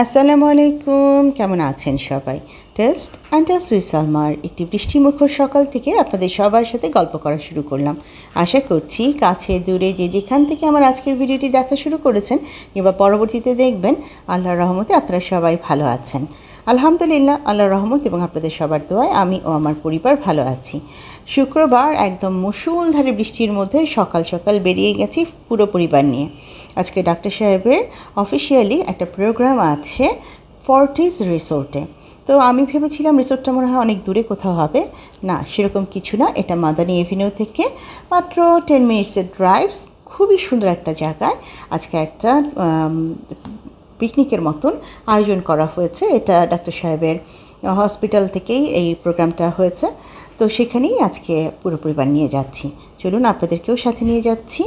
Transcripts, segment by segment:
আসসালামু আলাইকুম, কেমন আছেন সবাই? টেস্ট অ্যান্ড টেলস উইথ সালমার একটি বৃষ্টিমুখর সকাল থেকে আপনাদের সবার সাথে গল্প করা শুরু করলাম। আশা করছি কাছে দূরে যে যেখান থেকে আমার আজকের ভিডিওটি দেখা শুরু করেছেন কিংবা পরবর্তীতে দেখবেন, আল্লাহর রহমতে আপনারা সবাই ভালো আছেন। আলহামদুলিল্লাহ, আল্লাহর রহমত এবং আপনাদের সবার দোয়ায় আমি ও আমার পরিবার ভালো আছি। শুক্রবার একদম মুষলধারে বৃষ্টির মধ্যে সকাল সকাল বেরিয়ে গেছি পুরো পরিবার নিয়ে। আজকে ডাক্তার সাহেবের অফিসিয়ালি একটা প্রোগ্রাম আছে ফর্টিস রিসোর্টে। তো আমি ভেবেছিলাম রিসোর্টটা মনে হয় অনেক দূরে কোথাও হবে। না, সেরকম কিছু না, এটা মাদানী এভিনিউ থেকে মাত্র 10 মিনিটসের ড্রাইভস। খুবই সুন্দর একটা জায়গায় আজকে একটা পিকনিকের মতন আয়োজন করা হয়েছে। এটা ডাক্তার সাহেবের হসপিটাল থেকেই এই প্রোগ্রামটা হয়েছে। তো সেখানেই আজকে পুরো পরিবার নিয়ে যাচ্ছি। চলুন আপনাদেরকেও সাথে নিয়ে যাচ্ছি।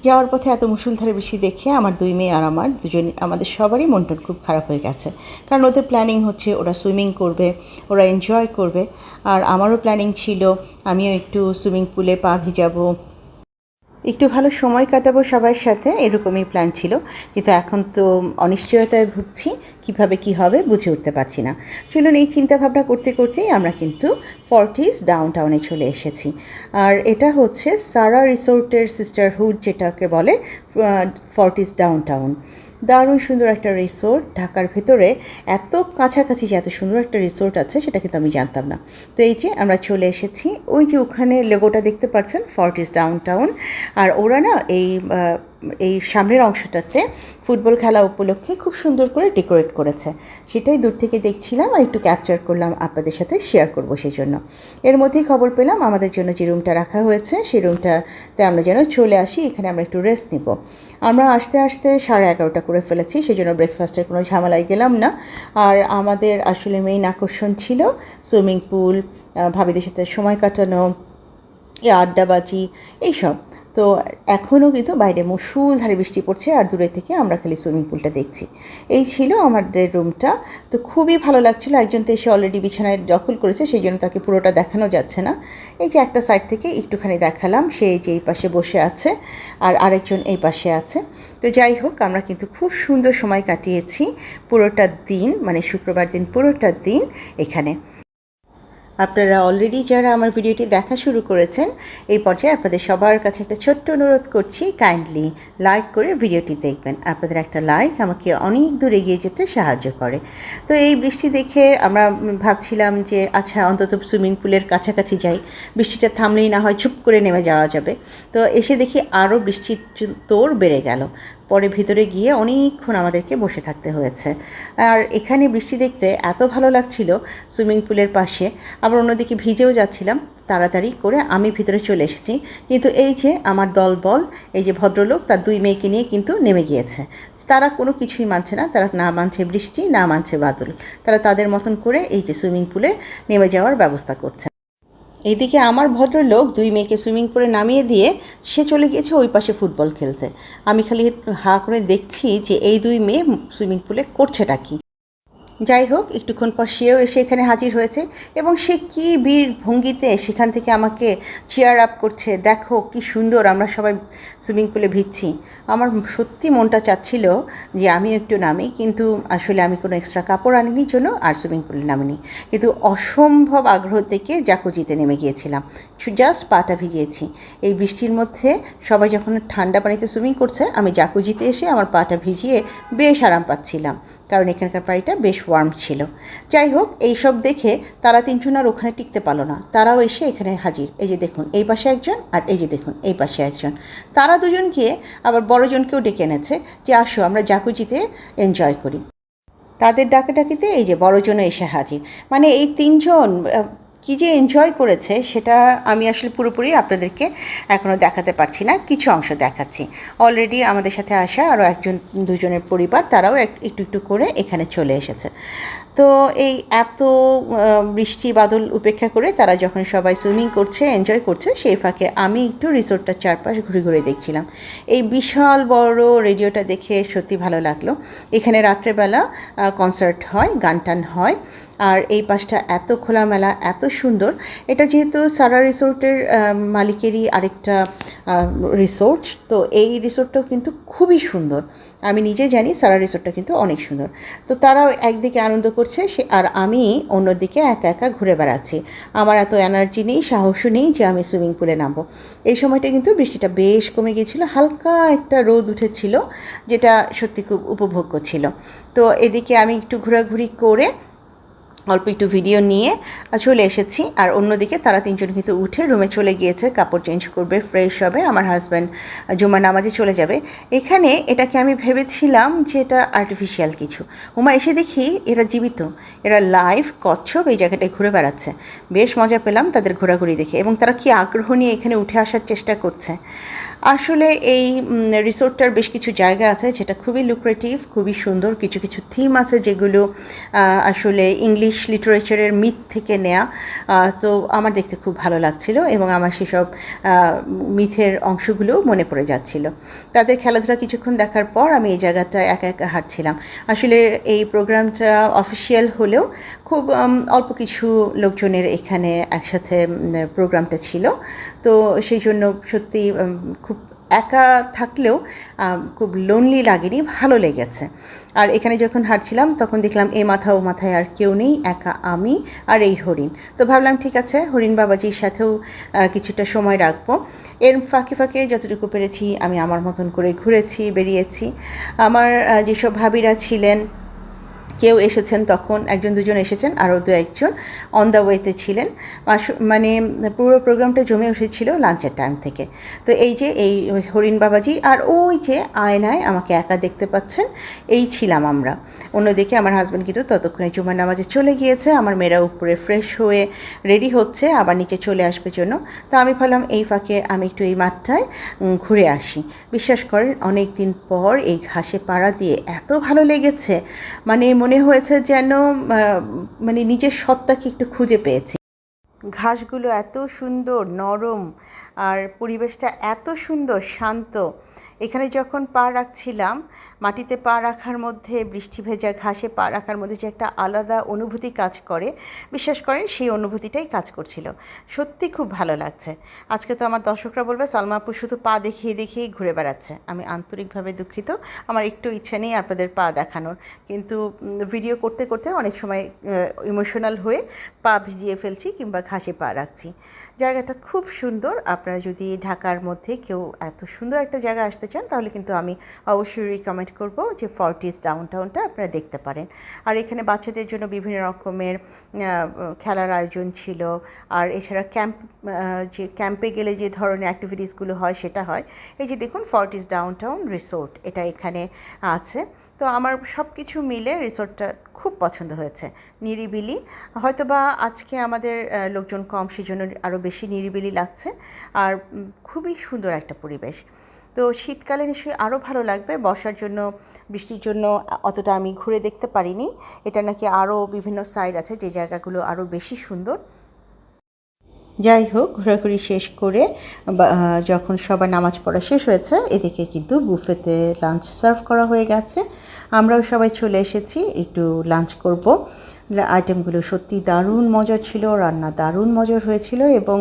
যাওয়ার পথে এত মুষলধারে বৃষ্টি দেখে আমার দুই মেয়ে আর আমার দুজন, আমাদের সবারই মনটা খুব খারাপ হয়ে গেছে। কারণ ওদের প্ল্যানিং হচ্ছে ওরা সুইমিং করবে, ওরা এনজয় করবে। আর আমারও প্ল্যানিং ছিল আমিও একটু সুইমিং পুলে পা ভিজাবো, একটু ভালো সময় কাটাবো সবার সাথে, এরকমই প্ল্যান ছিল। কিন্তু এখন তো অনিশ্চয়তায় ভুগছি, কিভাবে কি হবে বুঝে উঠতে পারছি না। চলুন এই চিন্তাভাবনা করতে করতেই আমরা কিন্তু ফর্টিস ডাউনটাউনে চলে এসেছি। আর এটা হচ্ছে সারা রিসোর্টের সিস্টারহুড, যেটাকে বলে ফর্টিস ডাউনটাউন। দারুণ সুন্দর একটা রিসোর্ট। ঢাকার ভেতরে এত কাছাকাছি যে এত সুন্দর একটা রিসোর্ট আছে সেটা কিন্তু আমি জানতাম না। তো এই যে আমরা চলে এসেছি, ওই যে ওখানে লোগোটা দেখতে পাচ্ছেন ফর্টিস ডাউনটাউন। আর ওরা না এই সামনের অংশটাতে ফুটবল খেলা উপলক্ষে খুব সুন্দর করে ডেকোরেট করেছে। সেটাই দূর থেকে দেখছিলাম আর একটু ক্যাপচার করলাম, আপনাদের সাথে শেয়ার করবো সেই জন্য। এর মধ্যেই খবর পেলাম আমাদের জন্য যে রুমটা রাখা হয়েছে সেই রুমটাতে আমরা যেন চলে আসি, এখানে আমরা একটু রেস্ট নিব। আমরা আসতে আসতে 11:30 করে ফেলেছি, সেই জন্য ব্রেকফাস্টের কোনো ঝামেলায় গেলাম না। আর আমাদের আসলে মেইন আকর্ষণ ছিল সুইমিং পুল, ভাবিদের সাথে সময় কাটানো, আড্ডাবাজি, এইসব। তো এখনও কিন্তু বাইরে মুষলধারে বৃষ্টি পড়ছে আর দূরে থেকে আমরা খালি সুইমিং পুলটা দেখছি। এই ছিল আমাদের রুমটা। তো খুবই ভালো লাগছিলো। একজন তো এসে অলরেডি বিছানায় দখল করেছে, সেই জন্য তাকে পুরোটা দেখানো যাচ্ছে না। এই যে একটা সাইড থেকে একটুখানি দেখালাম, সে যে এই পাশে বসে আছে আর আরেকজন এই পাশে আছে। তো যাই হোক, আমরা কিন্তু খুব সুন্দর সময় কাটিয়েছি পুরোটা দিন, মানে শুক্রবার দিন পুরোটা দিন এখানে। আপনারা অলরেডি যারা আমার ভিডিওটি দেখা শুরু করেছেন, এই পর্যায়ে আপনাদের সবার কাছে একটা ছোট্ট অনুরোধ করছি, কাইন্ডলি লাইক করে ভিডিওটি দেখবেন। আপনাদের একটা লাইক আমাকে অনেক দূর এগিয়ে যেতে সাহায্য করে। তো এই বৃষ্টি দেখে আমরা ভাবছিলাম যে আচ্ছা অন্তত সুইমিং পুলের কাছাকাছি যাই, বৃষ্টিটা থামলেই না হয় চুপ করে নেমে যাওয়া যাবে। তো এসে দেখি আরও বৃষ্টির তোড় বেড়ে গেল। পরে ভিতরে গিয়ে অনেকক্ষণ আমাদেরকে বসে থাকতে হয়েছে। আর এখানে বৃষ্টি দেখতে এত ভালো লাগছিল সুইমিং পুলের পাশে, আবার অন্যদিকে ভিজেও যাচ্ছিলাম। তাড়াতাড়ি করে আমি ভিতরে চলে এসেছি, কিন্তু এই যে আমার দলবল, এই যে ভদ্রলোক তার দুই মেয়েকে নিয়ে কিন্তু নেমে গিয়েছে। তারা কোনো কিছুই মানছে না, তারা না মানছে বৃষ্টি, না মানছে বাদল। তারা তাদের মতন করে এই যে সুইমিং পুলে নেমে যাওয়ার ব্যবস্থা করছে। এইদিকে আমার ভদ্রলোক দুই মেয়েকে সুইমিং পুলে নামিয়ে দিয়ে সে চলে গিয়েছে ওই পাশে ফুটবল খেলতে। আমি খালি হা করে দেখছি যে এই দুই মেয়ে সুইমিং পুলে করছেটা কি। যাই হোক, একটুক্ষণ পর সেও এসে এখানে হাজির হয়েছে এবং সে কী বীর ভঙ্গিতে সেখান থেকে আমাকে চিয়ার আপ করছে, দেখো কি সুন্দর আমরা সবাই সুইমিং পুলে ভিজছি। আমার সত্যি মনটা চাচ্ছিল যে আমিও একটু নামি, কিন্তু আসলে আমি কোনো এক্সট্রা কাপড় আনিনি জন্য আর সুইমিং পুলে নামিনি। কিন্তু অসম্ভব আগ্রহ থেকে জাকুজিতে নেমে গিয়েছিলাম, জাস্ট পাটা ভিজিয়েছি। এই বৃষ্টির মধ্যে সবাই যখন ঠান্ডা পানিতে সুইমিং করছে, আমি জাকুজিতে এসে আমার পাটা ভিজিয়ে বেশ আরাম পাচ্ছিলাম, কারণ এখানকার পানিটা বেশ ওয়ার্ম ছিল। যাই হোক, এইসব দেখে তারা তিনজন আর ওখানে টিকতে পারলো না, তারাও এসে এখানে হাজির। এই যে দেখুন এই পাশে একজন, আর এই যে দেখুন এই পাশে একজন। তারা দুজন গিয়ে আবার বড়জনকেও ডেকে এনেছে যে আসো আমরা জাকুজিতে এনজয় করি। তাদের ডাকাডাকিতে এই যে বড়জনও এসে হাজির। মানে এই তিনজন কী যে এনজয় করেছে সেটা আমি আসলে পুরোপুরি আপনাদেরকে এখনও দেখাতে পারছি না, কিছু অংশ দেখাচ্ছি। অলরেডি আমাদের সাথে আসা আরও একজন দুজনের পরিবার, তারাও একটু একটু করে এখানে চলে এসেছে। তো এই এত বৃষ্টি বাদল উপেক্ষা করে তারা যখন সবাই সুইমিং করছে, এনজয় করছে, সেই ফাঁকে আমি একটু রিসোর্টটার চারপাশ ঘুরে ঘুরে দেখছিলাম। এই বিশাল বড় রেডিওটা দেখে সত্যি ভালো লাগলো। এখানে রাত্রেবেলা কনসার্ট হয়, গান টান হয়। আর এই পাশটা এত খোলামেলা, এত সুন্দর। এটা যেহেতু সারা রিসোর্টের মালিকেরই আরেকটা রিসোর্ট, তো এই রিসোর্টটাও কিন্তু খুবই সুন্দর। আমি নিজে জানি সারা রিসোর্টটা কিন্তু অনেক সুন্দর। তো তারাও একদিকে আনন্দ করছে আর আমি অন্যদিকে একা একা ঘুরে বেড়াচ্ছি। আমার এত এনার্জি নেই, সাহসও নেই যে আমি সুইমিং পুলে নামবো। এই সময়টা কিন্তু বৃষ্টিটা বেশ কমে গিয়েছিলো, হালকা একটা রোদ উঠেছিল, যেটা সত্যি খুব উপভোগ্য ছিল। তো এদিকে আমি একটু ঘোরাঘুরি করে অল্প একটু ভিডিও নিয়ে চলে এসেছি। আর অন্যদিকে তারা তিনজন কিন্তু উঠে রুমে চলে গিয়েছে, কাপড় চেঞ্জ করবে, ফ্রেশ হবে। আমার হাজব্যান্ড জুমার নামাজে চলে যাবে। এখানে এটাকে আমি ভেবেছিলাম যে এটা আর্টিফিশিয়াল কিছু, এসে দেখি এরা জীবিত, এরা লাইভ কচ্ছপ এই জায়গাটায় ঘুরে বেড়াচ্ছে। বেশ মজা পেলাম তাদের ঘোরাঘুরি দেখে, এবং তারা কি আগ্রহ নিয়ে এখানে উঠে আসার চেষ্টা করছে। আসলে এই রিসোর্টটার বেশ কিছু জায়গা আছে যেটা খুবই লুক্রেটিভ, খুবই সুন্দর। কিছু কিছু থিম আছে যেগুলো আসলে ইংলিশ লিটারেচারের মিথ থেকে নেয়া। তো আমার দেখতে খুব ভালো লাগছিল, এবং আমার সেসব মিথের অংশগুলোও মনে পড়ে যাচ্ছিল। তাদের খেলাধুলা কিছুক্ষণ দেখার পর আমি এই জায়গাটায় একা একা হাঁটছিলাম। আসলে এই প্রোগ্রামটা অফিসিয়াল হলেও খুব অল্প কিছু লোকজনের এখানে একসাথে প্রোগ্রামটা ছিল। তো সেই জন্য সত্যি খুব একা থাকলেও খুব লোনলি লাগেনি, ভালো লেগেছে। আর এখানে যখন হাঁটছিলাম তখন দেখলাম এ মাথা ও মাথায় আর কেউ নেই, একা আমি আর এই হরিণ। তো ভাবলাম ঠিক আছে, হরিণ বাবাজির সাথেও কিছুটা সময় রাখবো। এর ফাঁকে ফাঁকে যতটুকু পেরেছি আমি আমার মতন করে ঘুরেছি, বেরিয়েছি। আমার যেসব ভাবিরা ছিলেন, কেউ এসেছেন, তখন একজন দুজন এসেছেন, আরও দু একজন অন দ্য ওয়েতে ছিলেন। মানে পুরো প্রোগ্রামটা জমে উঠেছিল লাঞ্চের টাইম থেকে। তো এই যে এই হরিণ বাবাজি আর ওই যে আয়নায় আমাকে একা দেখতে পাচ্ছেন, এই ছিলাম আমরা। অন্যদিকে আমার হাজব্যান্ড কিন্তু ততক্ষণে জুমার নামাজে চলে গিয়েছে। আমার মেয়েরা উপরে ফ্রেশ হয়ে রেডি হচ্ছে আবার নিচে চলে আসবে জন্য। তো আমি ভাবলাম এই ফাঁকে আমি একটু এই মাঠটায় ঘুরে আসি। বিশ্বাস করেন অনেক দিন পর এই ঘাসে পাড়া দিয়ে এত ভালো লেগেছে, মানে মনে হয়েছে যেন মানে নিজের সত্তাকে একটু খুঁজে পেয়েছি। ঘাসগুলো এত সুন্দর নরম, আর পরিবেশটা এত সুন্দর শান্ত। এখানে যখন পা রাখছিলাম, মাটিতে পা রাখার মধ্যে, বৃষ্টি ভেজা ঘাসে পা রাখার মধ্যে যে একটা আলাদা অনুভূতি কাজ করে, বিশ্বাস করেন সেই অনুভূতিটাই কাজ করছিল। সত্যি খুব ভালো লাগছে। আজকে তো আমার দর্শকরা বলবে সালমা আপু শুধু পা দেখিয়ে দেখিয়েই ঘুরে বেড়াচ্ছে। আমি আন্তরিকভাবে দুঃখিত, আমার একটু ইচ্ছা নেই আপনাদের পা দেখানোর, কিন্তু ভিডিও করতে করতে অনেক সময় ইমোশনাল হয়ে পা ভিজিয়ে ফেলছি কিংবা ঘাসে পা রাখছি। জায়গাটা খুব সুন্দর। আপনারা যদি ঢাকার মধ্যে কেউ এত সুন্দর একটা জায়গা আসতে চান, তাহলে কিন্তু আমি অবশ্যই রিকমেন্ড করব যে ফর্টিস ডাউনটাউনটা আপনারা দেখতে পারেন। আর এখানে বাচ্চাদের জন্য বিভিন্ন রকমের খেলার আয়োজন ছিল। আর এছাড়া যে ক্যাম্পে গেলে যে ধরনের অ্যাক্টিভিটিসগুলো হয় সেটা হয়। এই যে দেখুন ফর্টিস ডাউনটাউন রিসোর্ট, এটা এখানে আছে। তো আমার সব কিছু মিলে রিসোর্টটা খুব পছন্দ হয়েছে। নিরিবিলি, হয়তোবা আজকে আমাদের লোকজন কম, সেজন্য আরও বেশি নিরিবিলি লাগছে। আর খুবই সুন্দর একটা পরিবেশ। তো শীতকালে নিশ্চয়ই আরও ভালো লাগবে। বর্ষার জন্য, বৃষ্টির জন্য অতটা আমি ঘুরে দেখতে পারিনি। এটা নাকি আরও বিভিন্ন সাইড আছে যে জায়গাগুলো আরও বেশি সুন্দর। যাই হোক, ঘোরাঘুরি শেষ করে যখন সবার নামাজ পড়া শেষ হয়েছে, এদিকে কিন্তু বুফেতে লাঞ্চ সার্ভ করা হয়ে গেছে। আমরাও সবাই চলে এসেছি একটু লাঞ্চ করব। আইটেমগুলো সত্যি দারুণ মজার ছিল, রান্না দারুণ মজার হয়েছিল, এবং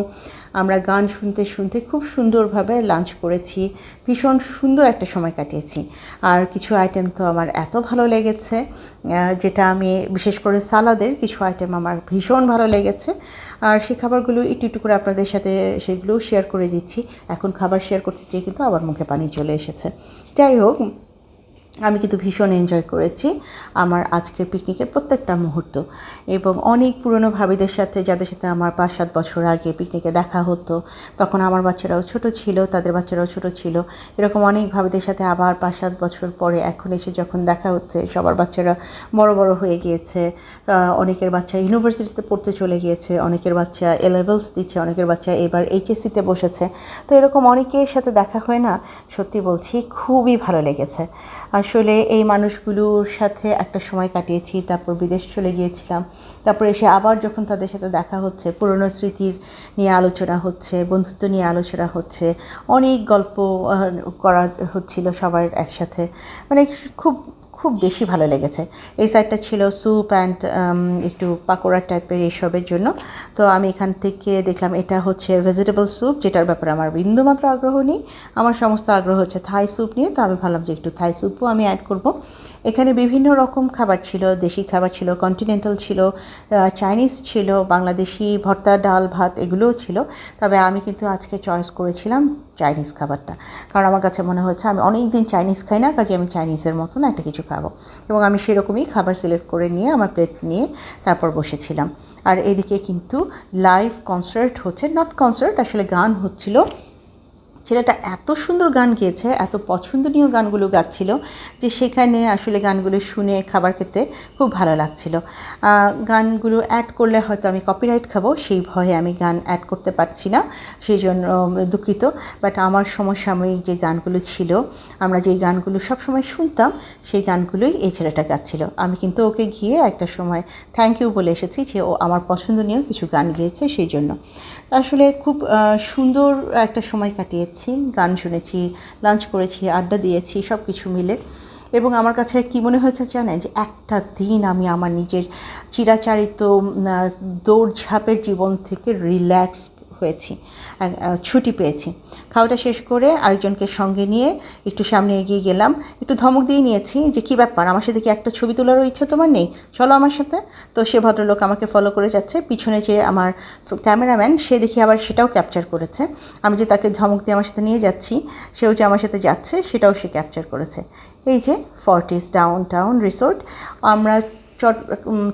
আমরা গান শুনতে শুনতে খুব সুন্দরভাবে লাঞ্চ করেছি। ভীষণ সুন্দর একটা সময় কাটিয়েছি। আর কিছু আইটেম তো আমার এত ভালো লেগেছে, যেটা আমি বিশেষ করে সালাদের কিছু আইটেম আমার ভীষণ ভালো লেগেছে। আর সেই খাবারগুলো একটু একটু করে আপনাদের সাথে সেগুলোও শেয়ার করে দিচ্ছি। এখন খাবার শেয়ার করতে চেয়ে কিন্তু আবার মুখে পানি চলে এসেছে। যাই হোক, আমি কিন্তু ভীষণ এনজয় করেছি আমার আজকের পিকনিকের প্রত্যেকটা মুহূর্ত, এবং অনেক পুরনো ভাবিদের সাথে, যাদের সাথে আমার 5-7 বছর আগে পিকনিকে দেখা হতো, তখন আমার বাচ্চারাও ছোট ছিল, তাদের বাচ্চারাও ছোট ছিল। এরকম অনেক ভাবিদের সাথে আবার 5-7 বছর পরে এখন এসে যখন দেখা হচ্ছে, সবার বাচ্চারা বড় বড় হয়ে গিয়েছে। অনেকের বাচ্চা ইউনিভার্সিটিতে পড়তে চলে গিয়েছে, অনেকের বাচ্চা এ লেভেলস দিচ্ছে, অনেকের বাচ্চা এবার এইচএসসিতে বসেছে। তো এরকম অনেকের সাথে দেখা হয় না, সত্যি বলছি খুবই ভালো লেগেছে। আসলে এই মানুষগুলোর সাথে একটা সময় কাটিয়েছি, তারপর বিদেশ চলে গিয়েছিলাম, তারপর এসে আবার যখন তাদের সাথে দেখা হচ্ছে, পুরনো স্মৃতির নিয়ে আলোচনা হচ্ছে, বন্ধুত্ব নিয়ে আলোচনা হচ্ছে, অনেক গল্প করা হচ্ছিল সবার একসাথে। মানে খুব খুব বেশি ভালো লেগেছে। এই সাইডটা ছিল স্যুপ অ্যান্ড একটু পাকোড়া টাইপের এইসবের জন্য। তো আমি এখান থেকে দেখলাম এটা হচ্ছে ভেজিটেবল স্যুপ, যেটার ব্যাপারে আমার বিন্দুমাত্র আগ্রহ নেই। আমার সমস্ত আগ্রহ হচ্ছে থাই স্যুপ নিয়ে। তো আমি ভাবলাম যে একটু থাই স্যুপও আমি অ্যাড করব। এখানে বিভিন্ন রকম খাবার ছিল, দেশি খাবার ছিল, কন্টিনেন্টাল ছিল, চাইনিজ ছিল, বাংলাদেশি ভর্তা, ডাল, ভাত এগুলোও ছিল। তবে আমি কিন্তু আজকে চয়েস করেছিলাম চাইনিজ খাবারটা, কারণ আমার কাছে মনে হচ্ছে আমি অনেক দিন চাইনিজ খাই না, কাজে আমি চাইনিজের মতন একটা কিছু খাবো। এবং আমি সেরকমই খাবার সিলেক্ট করে নিয়ে আমার প্লেট নিয়ে তারপর বসেছিলাম। আর এদিকে কিন্তু লাইভ কনসার্ট হচ্ছে, নট কনসার্ট, আসলে গান হচ্ছিল। ছেলেটা এত সুন্দর গান গেয়েছে, এত পছন্দনীয় গানগুলো গাচ্ছিল যে সেখানে আসলে গানগুলো শুনে খাবার খেতে খুব ভালো লাগছিল। গানগুলো অ্যাড করলে হয়তো আমি কপিরাইট খাবো, সেই ভয়ে আমি গান অ্যাড করতে পারছি না, সেই জন্য দুঃখিত। বাট আমার সমসাময়িক যে গানগুলো ছিল, আমরা যেই গানগুলো সবসময় শুনতাম, সেই গানগুলোই এই ছেলেটা গাচ্ছিল। আমি কিন্তু ওকে গিয়ে একটা সময় থ্যাংক ইউ বলে এসেছি যে ও আমার পছন্দনীয় কিছু গান গেয়েছে সেই জন্য। আসলে খুব সুন্দর একটা সময় কাটিয়েছি, গান শুনেছি, লাঞ্চ করেছি, আড্ডা দিয়েছি, সব কিছু মিলে। এবং আমার কাছে কী মনে হয়েছে জানেন, যে একটা দিন আমি আমার নিজের চিরাচারিত দৌড়ঝাঁপের জীবন থেকে রিল্যাক্স হয়েছি, ছুটি পেয়েছি। খাওয়াটা শেষ করে আরেকজনকে সঙ্গে নিয়ে একটু সামনে এগিয়ে গেলাম, একটু ধমক দিয়ে নিয়েছি যে কী ব্যাপার, আমার সাথে কি একটা ছবি তোলারও ইচ্ছা তোমার নেই, চলো আমার সাথে। তো সে ভদ্রলোক আমাকে ফলো করে যাচ্ছে, পিছনে যে আমার ক্যামেরাম্যান সে দেখি আবার সেটাও ক্যাপচার করেছে। আমি যে তাকে ধমক দিয়ে আমার সাথে নিয়ে যাচ্ছি, সেও যে আমার সাথে যাচ্ছে সেটাও সে ক্যাপচার করেছে। এই যে ফর্টিস ডাউনটাউন রিসোর্ট, আমরা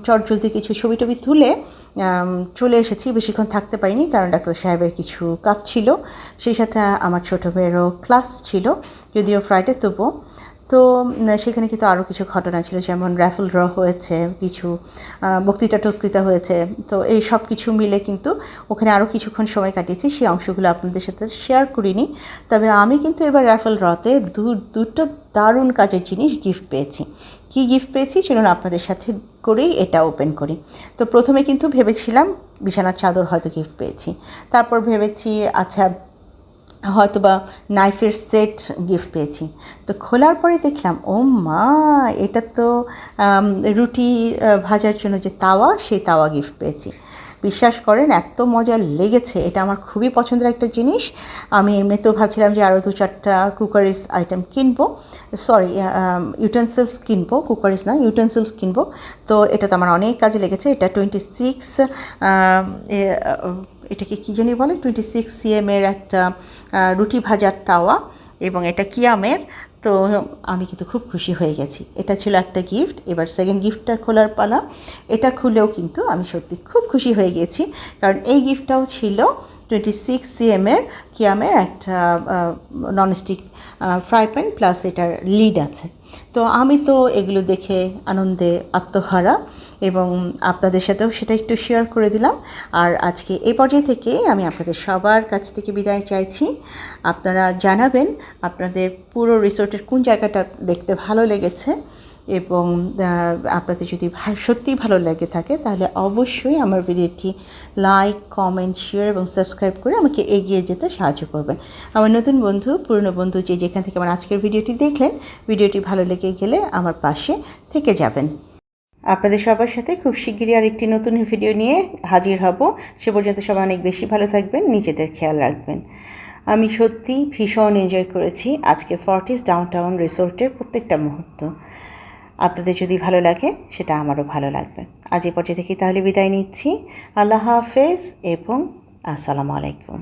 চট জলদি কিছু ছবি টবি তুলে চলে এসেছি। বেশিক্ষণ থাকতে পারিনি, কারণ ডাক্তার সাহেবের কিছু কাজ ছিল, সেই সাথে আমার ছোটো মেয়েরও ক্লাস ছিল, যদিও ফ্রাইডে, তবুও। তো সেখানে কিন্তু আরও কিছু ঘটনা ছিল, যেমন র্যাফেল ড্র হয়েছে, কিছু বক্তৃতা টক্তৃতা হয়েছে। তো এই সব কিছু মিলে কিন্তু ওখানে আরও কিছুক্ষণ সময় কাটিয়েছি, সেই অংশগুলো আপনাদের সাথে শেয়ার করিনি। তবে আমি কিন্তু এবার র্যাফেল ড্রতে দুটো দারুণ কাজের জিনিস গিফট পেয়েছি। কী গিফট পেয়েছি চলুন আপনাদের সাথে করেই এটা ওপেন করি। তো প্রথমে কিন্তু ভেবেছিলাম বিছানার চাদর হয়তো গিফট পেয়েছি, তারপর ভেবেছি আচ্ছা হয়তো বা নাইফের সেট গিফট পেয়েছি। তো খোলার পরে দেখলাম ও মা, এটা তো রুটি ভাজার জন্য যে তাওয়া, সেই তাওয়া গিফট পেয়েছি। বিশ্বাস করেন এত মজা লেগেছে, এটা আমার খুবই পছন্দের একটা জিনিস। আমি এমনিতেও ভাবছিলাম যে আরও 2-4টা কুকারিস আইটেম কিনবো, সরি ইউটেন্সিলস কিনবো, কুকারিস না ইউটেন্সিলস কিনবো। তো এটা তো আমার অনেক কাজে লেগেছে। এটা 26 এটাকে কী জানি বলে, 26 cm একটা রুটি ভাজার তাওয়া, এবং এটা কিয়ামের। তো আমি কিন্তু খুব খুশি হয়ে গেছি। এটা ছিল একটা গিফট। এবার সেকেন্ড গিফটটা খোলার পালা। এটা খুলেও কিন্তু আমি সত্যি খুব খুশি হয়ে গেছি, কারণ এই গিফটটাও ছিল 26 cm কিয়ামের একটা ননস্টিক ফ্রাই প্যান, প্লাস এটার লিড আছে। তো আমি তো এগুলো দেখে আনন্দে আত্মহারা, এবং আপনাদের সাথেও সেটা একটু শেয়ার করে দিলাম। আর আজকে এই পর্যায়ে থেকে আমি আপনাদের সবার কাছ থেকে বিদায় চাইছি। আপনারা জানাবেন আপনাদের পুরো রিসোর্টের কোন জায়গাটা দেখতে ভালো লেগেছে, এবং আপনাদের যদি সত্যিই ভালো লেগে থাকে তাহলে অবশ্যই আমার ভিডিওটি লাইক, কমেন্ট, শেয়ার এবং সাবস্ক্রাইব করে আমাকে এগিয়ে যেতে সাহায্য করবেন। আমার নতুন বন্ধু, পুরনো বন্ধু যে যেখান থেকে আমার আজকের ভিডিওটি দেখলেন, ভিডিওটি ভালো লেগে গেলে আমার পাশে থেকে যাবেন। আপনাদের সবার সাথে খুব শিগগিরই আর একটি নতুন ভিডিও নিয়ে হাজির হব। সে পর্যন্ত সবাই অনেক বেশি ভালো থাকবেন, নিজেদের খেয়াল রাখবেন। আমি সত্যি ভীষণ এনজয় করেছি আজকে ফর্টিস ডাউনটাউন রিসোর্টের প্রত্যেকটা মুহূর্ত। আপনাদের যদি ভালো লাগে সেটা আমারও ভালো লাগবে। আজ এই পর্যায়ে থেকে তাহলে বিদায় নিচ্ছি। আল্লাহ হাফেজ এবং আসসালামু আলাইকুম।